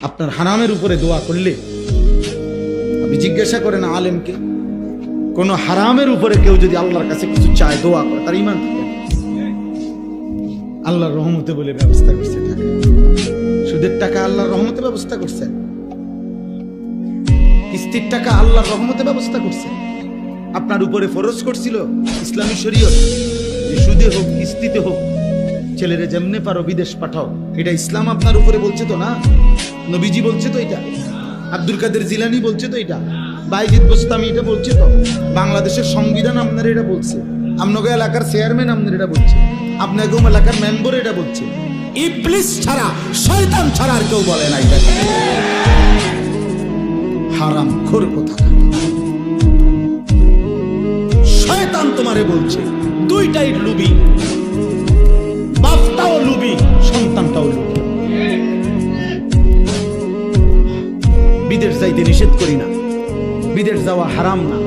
আপনার হারামের উপরে দোয়া করলে আপনি জিজ্ঞাসা করেন আলেমকে, কোন হারামের উপরে কেউ যদি আল্লাহর কাছে কিছু চায় দোয়া করে তার ঈমান থাকে আল্লাহর রহমতে বলে ব্যবস্থা করছে টাকা, সুদের টাকা আল্লাহর রহমতে ব্যবস্থা করছে, কিস্তির টাকা আল্লাহর রহমতে ব্যবস্থা করছে। আপনার উপরে ফরজ করছিল ইসলামী শরীয়ত যে সুদে হোক কিস্তিতে হোক ছেলেরে যেমনে পারো বিদেশ পাঠাও, এটা ইসলাম আপনার উপরে বলছে তো না? নবীজি বলছে তো এটা, আব্দুল কাদের জিলানী বলছে তো এটা, বাইজিদ বোস্তামি এটা বলছে তো, বাংলাদেশের সংবিধান আপনার এটা বলছে, আপনাকে এলাকার চেয়ারম্যান আপনার এটা বলছে, আপনাকে এলাকার মেম্বার এটা বলছে। ইবলিস ছাড়া শয়তান ছাড়া আর কেউ বলে না এটা। হারাম খোর কথা, শয়তান তোমারে বলছে দুইটাই লুবি, বাপটাও লুবি সন্তানটাও লুবি। বিদেশ যাইতে নিষেধ করি না, বিদেশ যাওয়া হারাম না,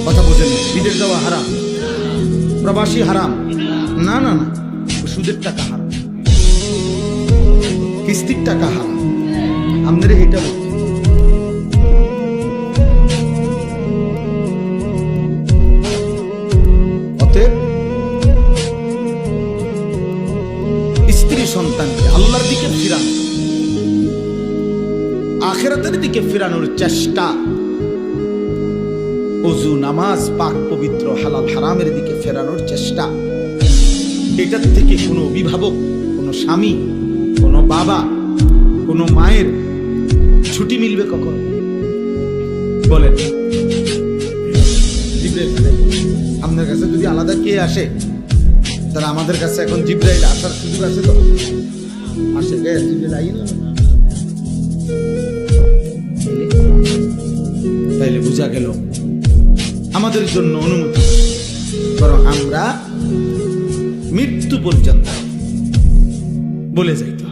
কথা বোঝেন, বিদেশ যাওয়া হারাম, প্রবাসী হারাম না, না না, সুদের টাকা হারাম, কিস্তির টাকা হারাম, আপনারা এটা বলতে। অতএব স্ত্রী সন্তানকে আল্লাহর দিকে ফিরানো, আখিরাতের দিকে ফিরানোর চেষ্টা, ওযু নামাজ পাক পবিত্র হালাল হারামের দিকে ফেরানোর চেষ্টা, এটার থেকে কোনো অভিভাবক, কোনো স্বামী, কোনো বাবা, কোনো মায়ের ছুটি মিলবে কখন বলেন? আপনার কাছে যদি আলাদা কে আসে, তারা আমাদের কাছে এখন জিবরাইল আসার সুযোগ আছে তো? আসে গে জিবরাইল আইন, তাইলে বোঝা গেল আমাদের জন্য অনুমতি, বরং আমরা মৃত্যু পর্যন্ত বলে যাইতে